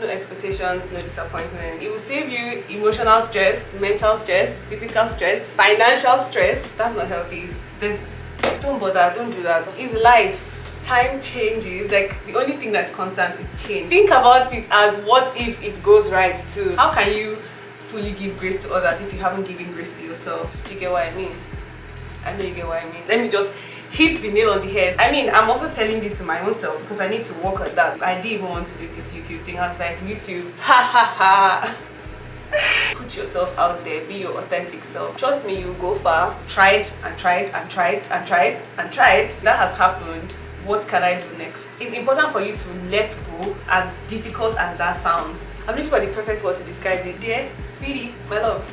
No expectations, no disappointment. It will save you emotional stress, mental stress, physical stress, financial stress. That's not healthy. Don't bother, don't do that. It's life. Time changes. Like, the only thing that's constant is change. Think about it as, what if it goes right too? How can you fully give grace to others if you haven't given grace to yourself? Do you get what I mean? I know you get what I mean. Let me just hit the nail on the head. I mean, I'm also telling this to my own self because I need to work on that. I didn't even want to do this YouTube thing. I was like, YouTube, ha ha ha. Put yourself out there, be your authentic self. Trust me, you'll go far. Tried and tried and tried and tried and tried. That has happened. What can I do next? It's important for you to let go, as difficult as that sounds. I'm looking for the perfect word to describe this. Dear, sweetie, my love.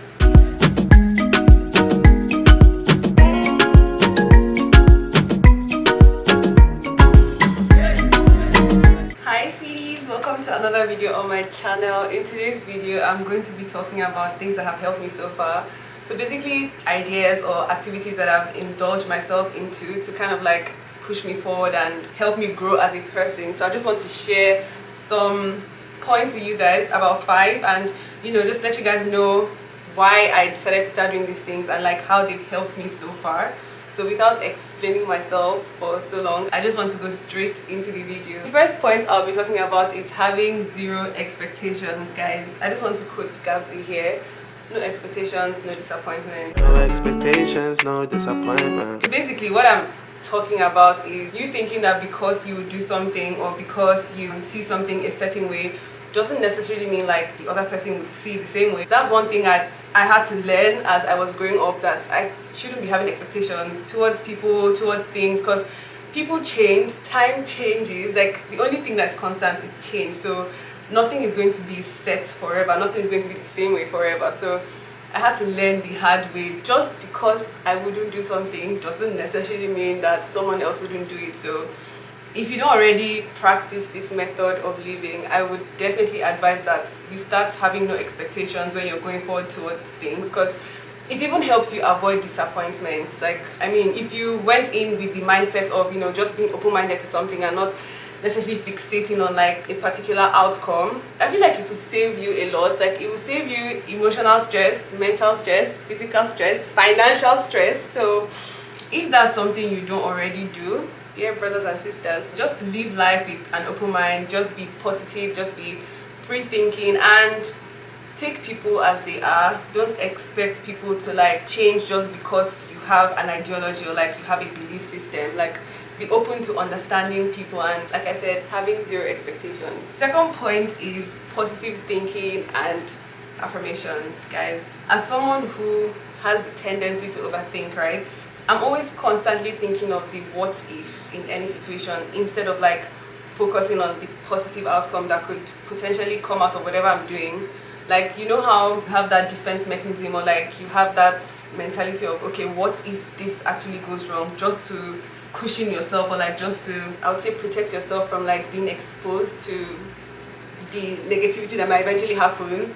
Hi sweeties, welcome to another video on my channel. In today's video, I'm going to be talking about things that have helped me so far. So basically, ideas or activities that I've indulged myself into to kind of like push me forward and help me grow as a person. So I just want to share some points with you guys, about 5, and just let you guys know why I decided to start doing these things and like how they've helped me so far. So without explaining myself for so long, I just want to go straight into the video. The first point I'll be talking about is having zero expectations, guys. I just want to quote Gabsy here. No expectations, no disappointment. No expectations, no disappointment. So basically what I'm talking about is you thinking that because you do something or because you see something a certain way doesn't necessarily mean like the other person would see the same way. That's one thing that I had to learn as I was growing up, that I shouldn't be having expectations towards people, towards things, because people change, time changes. Like, the only thing that's constant is change. So nothing is going to be set forever, nothing is going to be the same way forever. So I had to learn the hard way. Just because I wouldn't do something doesn't necessarily mean that someone else wouldn't do it. So if you don't already practice this method of living, I would definitely advise that you start having no expectations when you're going forward towards things, because it even helps you avoid disappointments. Like, I mean, if you went in with the mindset of just being open-minded to something and not necessarily fixating on like a particular outcome, I feel like it will save you a lot. Like, it will save you emotional stress, mental stress, physical stress, financial stress. So if that's something you don't already do, dear brothers and sisters, just live life with an open mind. Just be positive, just be free thinking, and take people as they are. Don't expect people to like change just because you have an ideology or like you have a belief system. Like, be open to understanding people, and like I said, having zero expectations. Second point is positive thinking and affirmations, guys. As someone who has the tendency to overthink, right, I'm always constantly thinking of the what if in any situation, instead of like focusing on the positive outcome that could potentially come out of whatever I'm doing. Like, how you have that defense mechanism, or like you have that mentality of, okay, what if this actually goes wrong, just to cushion yourself, or like just to, I would say, protect yourself from like being exposed to the negativity that might eventually happen.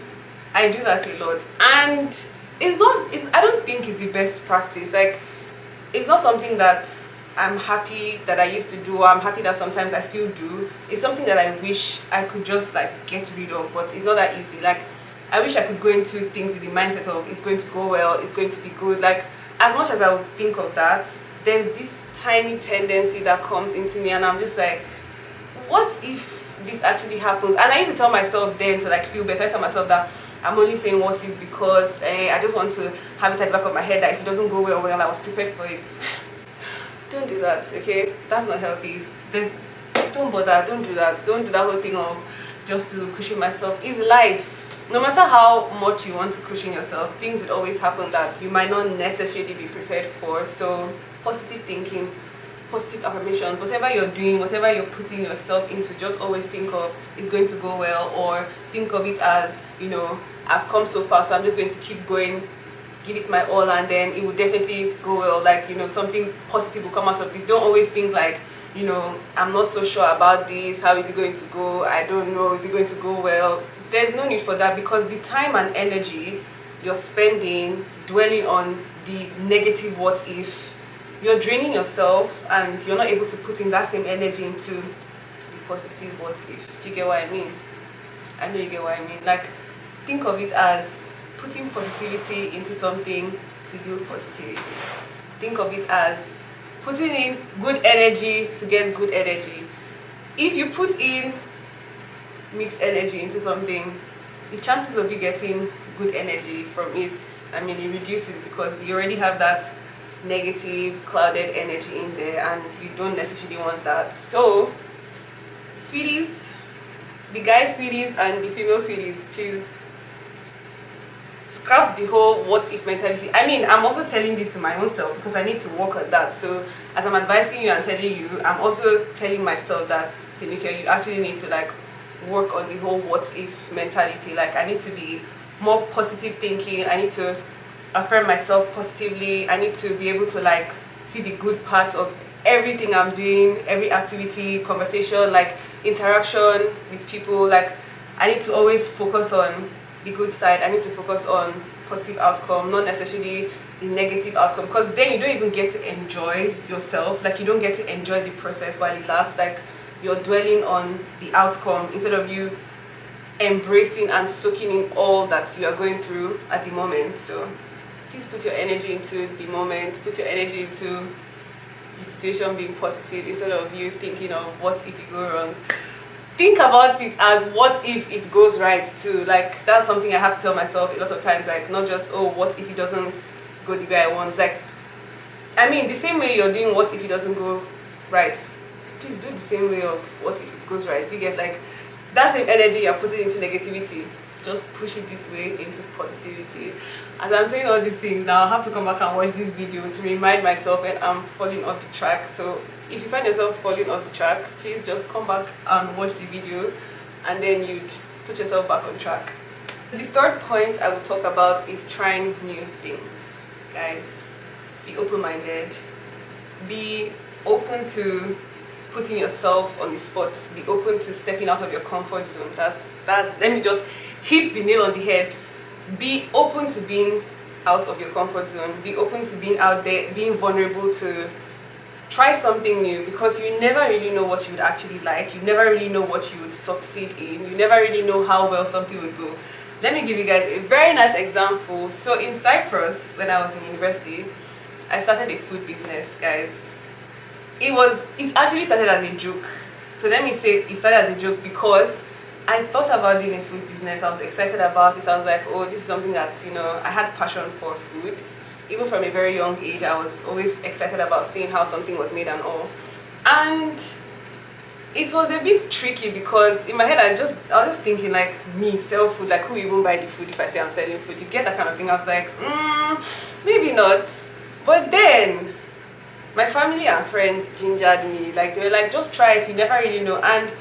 I do that a lot, and I don't think it's the best practice. Like, it's not something that I'm happy that I used to do, or I'm happy that sometimes I still do. It's something that I wish I could just like get rid of, but it's not that easy. Like, I wish I could go into things with the mindset of it's going to go well, it's going to be good. Like, as much as I would think of that, there's this tiny tendency that comes into me, and I'm just like, what if this actually happens? And I used to tell myself then, to like feel better, I tell myself that I'm only saying what if because I just want to have it at the back of my head that if it doesn't go well, I was prepared for it. Don't do that, okay? That's not healthy. Don't bother, don't do that. Don't do that whole thing of just to cushion myself. It's life. No matter how much you want to cushion yourself, things would always happen that you might not necessarily be prepared for. So positive thinking, positive affirmations, whatever you're doing, whatever you're putting yourself into, just always think of it's going to go well, or think of it as, I've come so far, so I'm just going to keep going, give it my all, and then it will definitely go well. Like, something positive will come out of this. Don't always think like, I'm not so sure about this, how is it going to go, I don't know, is it going to go well? There's no need for that, because the time and energy you're spending dwelling on the negative what if, you're draining yourself, and you're not able to put in that same energy into the positive what if. Do you get what I mean? I know you get what I mean. Like, think of it as putting positivity into something to build positivity. Think of it as putting in good energy to get good energy. If you put in mixed energy into something, the chances of you getting good energy from it, I mean, it reduces because you already have that negative, clouded energy in there, and you don't necessarily want that. So, sweeties, the guy sweeties and the female sweeties, please scrap the whole what if mentality. I mean, I'm also telling this to my own self because I need to work on that. So as I'm advising you and telling you, I'm also telling myself that, Tinuke, you actually need to like work on the whole what if mentality. Like, I need to be more positive thinking. I need to affirm myself positively. I need to be able to like see the good part of everything I'm doing, every activity, conversation, like interaction with people. Like, I need to always focus on the good side. I need to focus on positive outcome, not necessarily the negative outcome, because then you don't even get to enjoy yourself. Like, you don't get to enjoy the process while it lasts. Like, you're dwelling on the outcome instead of you embracing and soaking in all that you are going through at the moment. So please put your energy into the moment, put your energy into the situation being positive instead of you thinking of what if you go wrong. Think about it as what if it goes right too. Like, that's something I have to tell myself a lot of times. Like, not just, oh, what if it doesn't go the way I want. It's like, I mean, the same way you're doing what if it doesn't go right, please do the same way of what if it goes right. You get like that same energy you're putting into negativity, just push it this way into positivity. As I'm saying all these things now, I have to come back and watch this video to remind myself when I'm falling off the track. So if you find yourself falling off the track, please just come back and watch the video, and then you'd put yourself back on track. The third point I will talk about is trying new things. Guys, be open-minded, be open to putting yourself on the spot, be open to stepping out of your comfort zone. That's let me just hit the nail on the head. Be open to being out of your comfort zone, be open to being out there, being vulnerable to try something new, because you never really know what you would actually like. You never really know what you would succeed in. You never really know how well something would go. Let me give you guys a very nice example. So in Cyprus, when I was in university, I started a food business, guys. It actually started as a joke. So let me say it started as a joke because I thought about doing a food business. I was excited about it. I was like, oh, this is something that, you know, I had passion for food. Even from a very young age, I was always excited about seeing how something was made and all. And it was a bit tricky because in my head I was just thinking, like, me sell food, like, who even buy the food if I say I'm selling food? You get that kind of thing. I was like, maybe not. But then my family and friends gingered me. Like, they were like, just try it, you never really know. And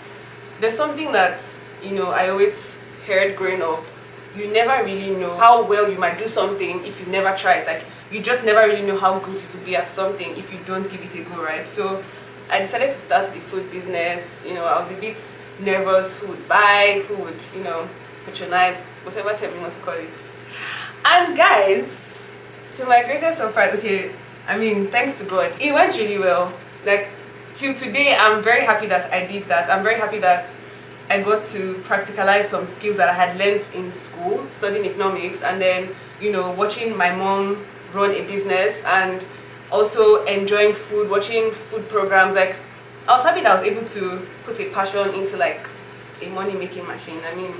there's something that, you know, I always heard growing up. You never really know how well you might do something if you never try it. Like, you just never really know how good you could be at something if you don't give it a go, right? So I decided to start the food business. You know, I was a bit nervous who would buy, who would, you know, patronize, whatever term you want to call it. And guys, to my greatest surprise, okay, I mean, thanks to God, it went really well. Like, till today, I'm very happy that I did that. I'm very happy that I got to practicalize some skills that I had learned in school, studying economics, and then, you know, watching my mom run a business and also enjoying food, watching food programs. Like, I was happy that I was able to put a passion into like a money-making machine. I mean,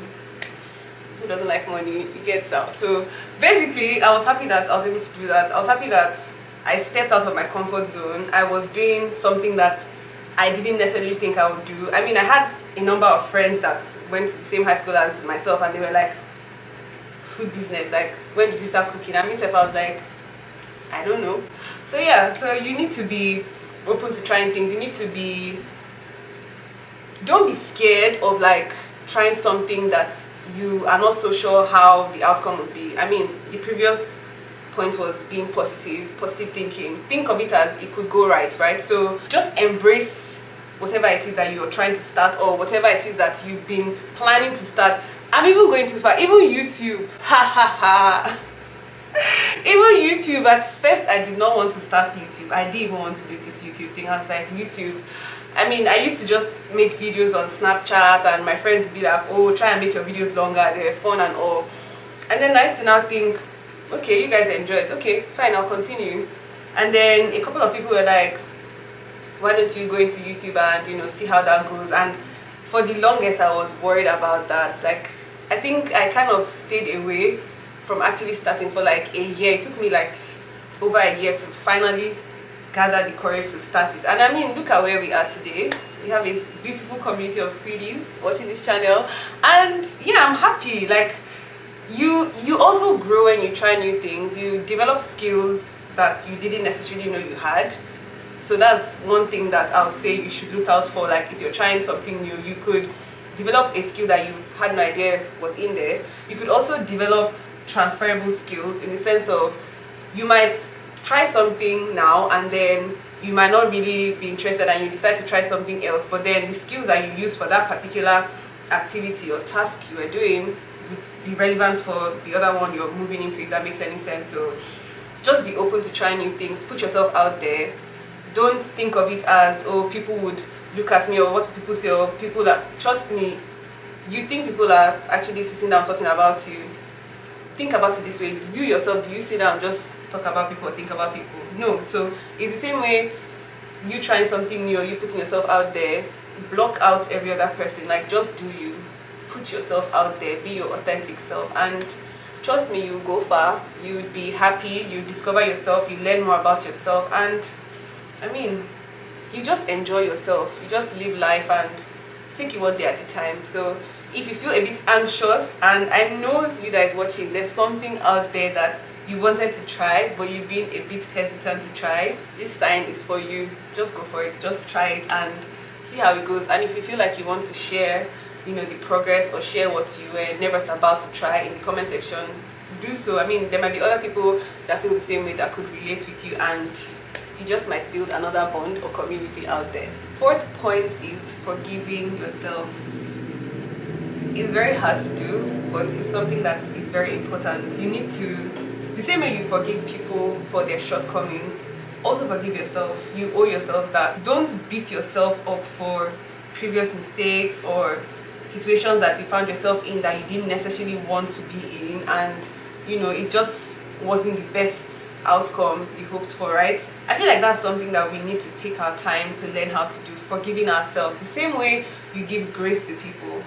who doesn't like money? It gets out. So basically, I was happy that I was able to do that. I was happy that I stepped out of my comfort zone. I was doing something that I didn't necessarily think I would do. I mean, I had a number of friends that went to the same high school as myself, and they were like, food business, like, when did you start cooking? I myself, I was like, I don't know. So yeah, so you need to be open to trying things. You need to be, don't be scared of like trying something that you are not so sure how the outcome would be. I mean, the previous point was being positive thinking. Think of it as it could go right? So just embrace whatever it is that you're trying to start, or whatever it is that you've been planning to start. I'm even going too far. Even YouTube, even YouTube. At first, I did not want to start YouTube. I didn't even want to do this YouTube thing. I was like, YouTube, I mean, I used to just make videos on Snapchat and my friends would be like, oh, try and make your videos longer, they're fun and all. And then I used to now think, okay, you guys enjoy it, okay, fine, I'll continue. And then a couple of people were like, why don't you go into YouTube and, you know, see how that goes? And for the longest I was worried about that. Like, I think I kind of stayed away from actually starting for like a year. It took me like over a year to finally gather the courage to start it. And I mean, look at where we are today. We have a beautiful community of sweeties watching this channel, and yeah, I'm happy. Like, you also grow when you try new things. You develop skills that you didn't necessarily know you had. So that's one thing that I would say you should look out for. Like, if you're trying something new, you could develop a skill that you had no idea was in there. You could also develop transferable skills, in the sense of you might try something now and then you might not really be interested and you decide to try something else, but then the skills that you use for that particular activity or task you are doing would be relevant for the other one you're moving into, if that makes any sense. So just be open to trying new things, put yourself out there. Don't think of it as, oh, people would look at me, or what people say, or people that, trust me, you think people are actually sitting down talking about you. Think about it this way: you yourself, do you sit down and just talk about people or think about people? No. So it's the same way, you trying something new or you putting yourself out there, block out every other person. Like, just do you, put yourself out there, be your authentic self, and trust me, you go far. You would be happy, you discover yourself, you learn more about yourself, and I mean, you just enjoy yourself, you just live life and take it one day at a time. So if you feel a bit anxious, and I know you guys watching, there's something out there that you wanted to try but you've been a bit hesitant to try, this sign is for you. Just go for it, just try it and see how it goes. And if you feel like you want to share, you know, the progress, or share what you were nervous about to try in the comment section, do so. I mean, there might be other people that feel the same way that could relate with you, and you just might build another bond or community out there. Fourth point is forgiving yourself. It's very hard to do, but it's something that is very important. You need to, the same way you forgive people for their shortcomings, also forgive yourself. You owe yourself that. Don't beat yourself up for previous mistakes or situations that you found yourself in that you didn't necessarily want to be in, and you know, it just wasn't the best outcome you hoped for, right? I feel like that's something that we need to take our time to learn how to do, forgiving ourselves. The same way you give grace to people,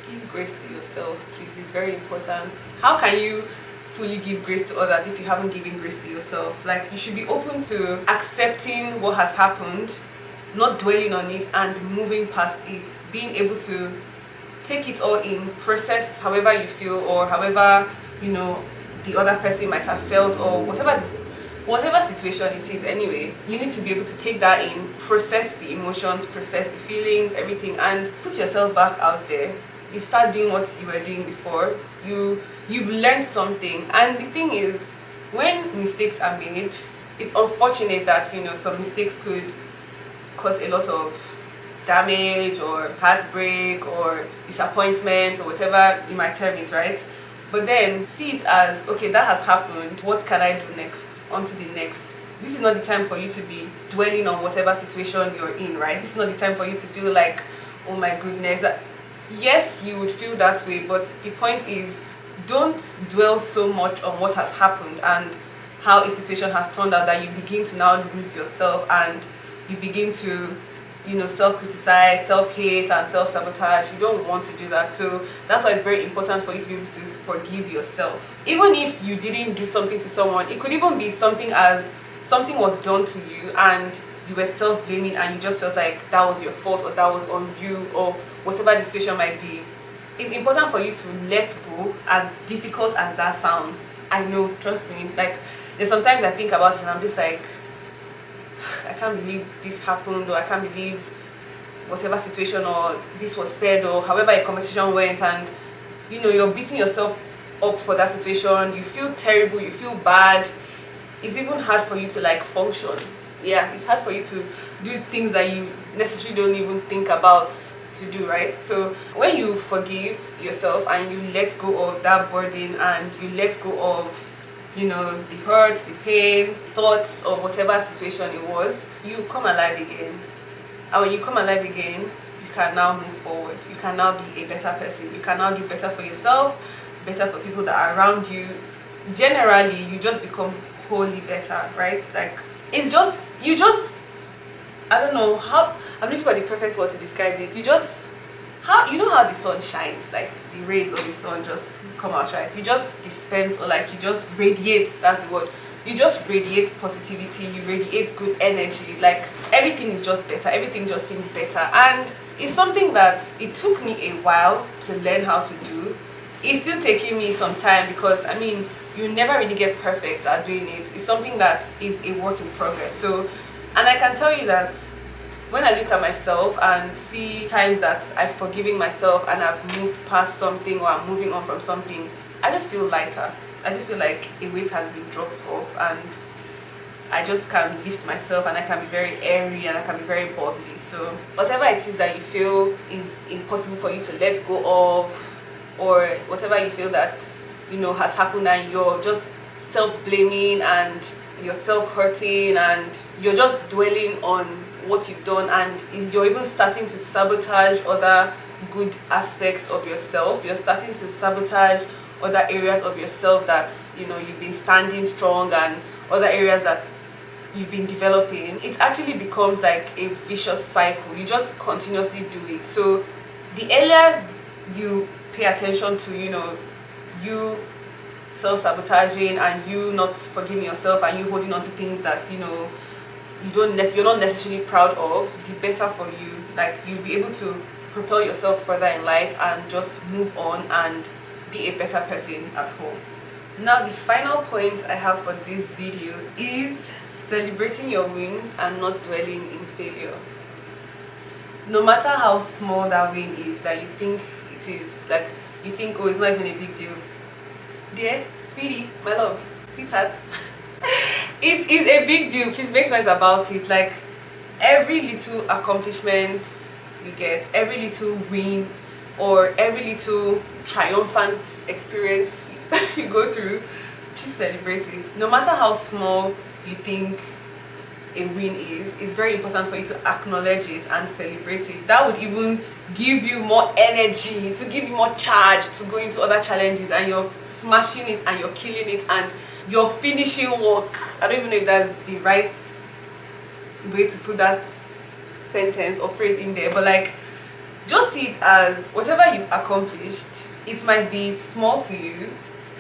give grace to yourself, please. It's very important. How can you fully give grace to others if you haven't given grace to yourself? Like, you should be open to accepting what has happened, not dwelling on it, and moving past it, being able to take it all in, process however you feel, or however, you know, the other person might have felt, or whatever situation it is. Anyway, you need to be able to take that in, process the emotions, process the feelings, everything, and put yourself back out there. You start doing what you were doing before. You've learned something. And the thing is, when mistakes are made, it's unfortunate that, you know, some mistakes could cause a lot of damage or heartbreak or disappointment or whatever you might term it, right? But then see it as, okay, that has happened, what can I do next? On to the next. This is not the time for you to be dwelling on whatever situation you're in, right? This is not the time for you to feel like, oh my goodness. Yes, you would feel that way, but the point is, don't dwell so much on what has happened and how a situation has turned out that you begin to now lose yourself, and you begin to, you know, self-criticize, self-hate and self-sabotage. You don't want to do that. So that's why it's very important for you to be able to forgive yourself. Even if you didn't do something to someone, it could even be something as something was done to you and you were self-blaming and you just felt like that was your fault or that was on you or whatever the situation might be. It's important for you to let go, as difficult as that sounds. I know, trust me. Like, there's sometimes I think about it and I'm just like, I can't believe this happened, or I can't believe whatever situation or this was said, or however a conversation went, and you know, you're beating yourself up for that situation. You feel terrible, you feel bad. It's even hard for you to like function. Yeah, it's hard for you to do things that you necessarily don't even think about to do, right? So when you forgive yourself and you let go of that burden and you let go of, you know, the hurt, the pain, thoughts of whatever situation it was, you come alive again. And when you come alive again, you can now move forward. You can now be a better person. You can now do better for yourself, better for people that are around you. Generally, you just become wholly better, right? Like, it's just, you just, I don't know how, I'm looking for the perfect word to describe this. You just, how, you know how the sun shines, like the rays of the sun just come out, right? You just dispense, or like you just radiate, that's the word. You just radiate positivity, you radiate good energy, like everything is just better, everything just seems better. And it's something that it took me a while to learn how to do. It's still taking me some time, because I mean, you never really get perfect at doing it. It's something that is a work in progress. So, and I can tell you that when I look at myself and see times that I've forgiven myself and I've moved past something, or I'm moving on from something, I just feel lighter. I just feel like a weight has been dropped off, and I just can lift myself, and I can be very airy, and I can be very bubbly. So whatever it is that you feel is impossible for you to let go of, or whatever you feel that, you know, has happened, and you're just self-blaming and you're self-hurting and you're just dwelling on what you've done, and you're even starting to sabotage other good aspects of yourself. You're starting to sabotage other areas of yourself that, you know, you've been standing strong, and other areas that you've been developing. It actually becomes like a vicious cycle. You just continuously do it. So the earlier you pay attention to, you know, you self-sabotaging and you not forgiving yourself, and you holding on to things that, you know, you're not necessarily proud of, the better for you. Like, you'll be able to propel yourself further in life and just move on and be a better person at home. Now, the final point I have for this video is celebrating your wins and not dwelling in failure. No matter how small that win is that you think it is, like you think, oh, it's not even a big deal. Dear, sweetie, my love, sweetheart, it is a big deal. Please make noise about it. Like, every little accomplishment you get, every little win, or every little triumphant experience you go through, please celebrate it. No matter how small you think a win is, it's very important for you to acknowledge it and celebrate it. That would even give you more energy, to give you more charge to go into other challenges, and you're smashing it and you're killing it and you're finishing work. I don't even know if that's the right way to put that sentence or phrase in there, but like, just see it as whatever you've accomplished. It might be small to you,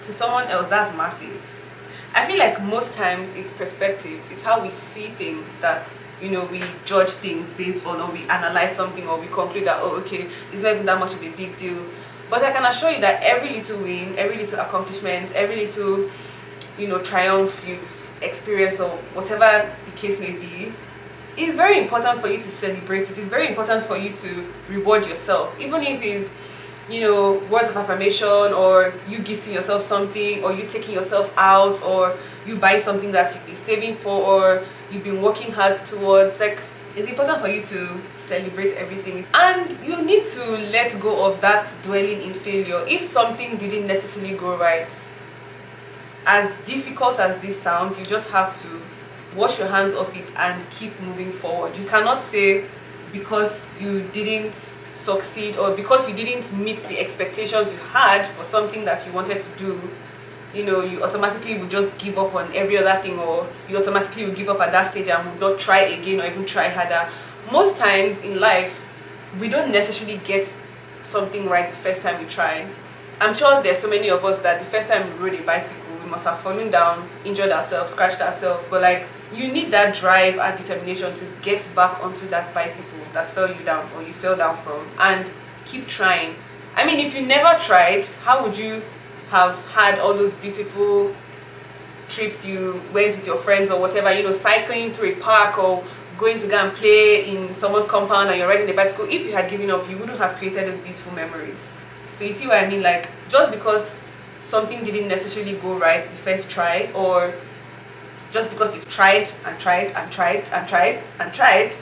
to someone else that's massive. I feel like most times it's perspective. It's how we see things that, you know, we judge things based on, or we analyze something, or we conclude that, oh, okay, it's not even that much of a big deal. But I can assure you that every little win, every little accomplishment, every little, you know, triumph you've experienced, or whatever the case may be, it's very important for you to celebrate it. It's very important for you to reward yourself, even if it's, you know, words of affirmation, or you gifting yourself something, or you taking yourself out, or you buy something that you've been saving for, or you've been working hard towards. Like, it's important for you to celebrate everything, and you need to let go of that dwelling in failure. If something didn't necessarily go right, as difficult as this sounds, you just have to wash your hands off it and keep moving forward. You cannot say because you didn't succeed, or because you didn't meet the expectations you had for something that you wanted to do, you know, you automatically would just give up on every other thing, or you automatically would give up at that stage and would not try again or even try harder. Most times in life, we don't necessarily get something right the first time we try. I'm sure there's so many of us that the first time we rode a bicycle, we must have fallen down, injured ourselves, scratched ourselves, but like, you need that drive and determination to get back onto that bicycle that fell you down, or you fell down from, and keep trying. I mean, if you never tried, how would you have had all those beautiful trips you went with your friends, or whatever, you know, cycling through a park, or going to go and play in someone's compound and you're riding the bicycle? If you had given up, you wouldn't have created those beautiful memories. So you see what I mean? Like, just because something didn't necessarily go right the first try, or just because you've tried and tried and tried and tried and tried,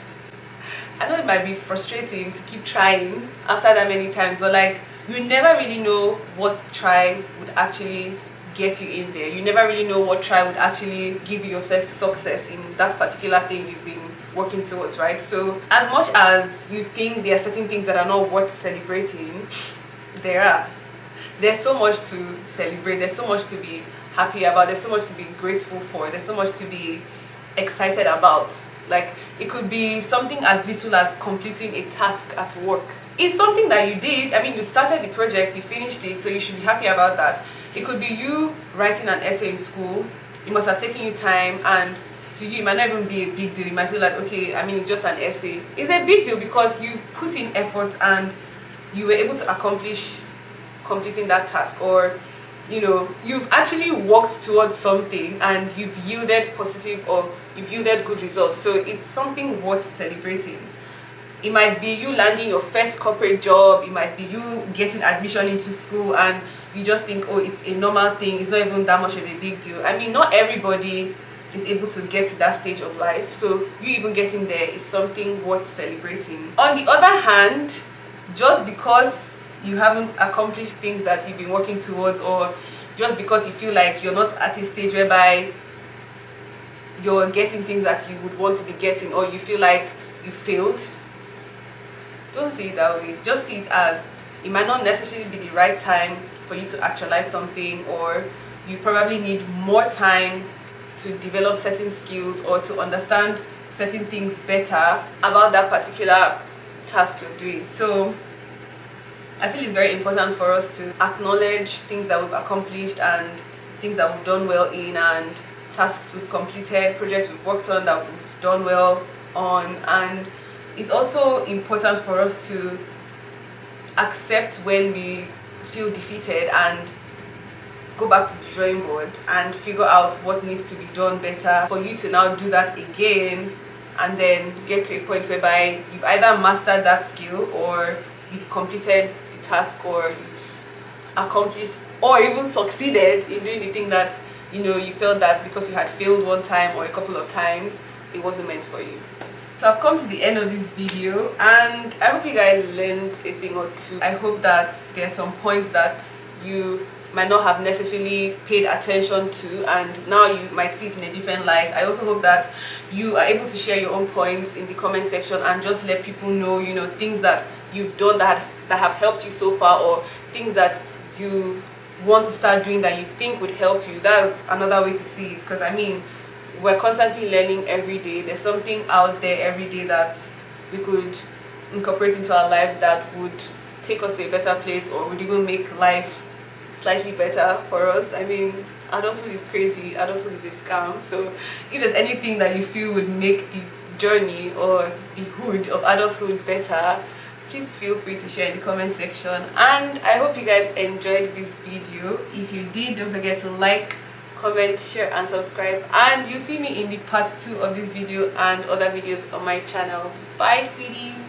I know it might be frustrating to keep trying after that many times, but like, you never really know what try would actually get you in there. You never really know what try would actually give you your first success in that particular thing you've been working towards, right? So as much as you think there are certain things that are not worth celebrating, there's so much to celebrate, there's so much to be happy about, there's so much to be grateful for, there's so much to be excited about. Like, it could be something as little as completing a task at work. It's something that you did. I mean, you started the project, you finished it, so you should be happy about that. It could be you writing an essay in school. It must have taken you time, and to you it might not even be a big deal. You might feel like, okay, I mean, it's just an essay. It's a big deal because you put in effort and you were able to accomplish completing that task, or you know, you've actually worked towards something and you've yielded positive, or you've yielded good results. So it's something worth celebrating. It might be you landing your first corporate job, it might be you getting admission into school, and you just think, oh, it's a normal thing, it's not even that much of a big deal. I mean, not everybody is able to get to that stage of life, so you even getting there is something worth celebrating. On the other hand, just because you haven't accomplished things that you've been working towards, or just because you feel like you're not at a stage whereby you're getting things that you would want to be getting, or you feel like you failed, don't see it that way. Just see it as it might not necessarily be the right time for you to actualize something, or you probably need more time to develop certain skills or to understand certain things better about that particular task you're doing. So I feel it's very important for us to acknowledge things that we've accomplished and things that we've done well in, and tasks we've completed, projects we've worked on that we've done well on. And it's also important for us to accept when we feel defeated and go back to the drawing board and figure out what needs to be done better for you to now do that again, and then get to a point whereby you've either mastered that skill, or you've completed the task, or you've accomplished or even succeeded in doing the thing that, you know, you felt that because you had failed one time or a couple of times, it wasn't meant for you. So I've come to the end of this video, and I hope you guys learned a thing or two. I hope that there are some points that you might not have necessarily paid attention to, and now you might see it in a different light. I also hope that you are able to share your own points in the comment section and just let people know, you know, things that you've done that have helped you so far, or things that you want to start doing that you think would help you. That's another way to see it, because I mean, we're constantly learning every day. There's something out there every day that we could incorporate into our lives that would take us to a better place, or would even make life slightly better for us. I mean, adulthood is crazy, adulthood is a scam. So if there's anything that you feel would make the journey or the hood of adulthood better, please feel free to share in the comment section. And I hope you guys enjoyed this video. If you did, don't forget to like, comment, share and subscribe, and you'll see me in the part 2 of this video and other videos on my channel. Bye, sweeties.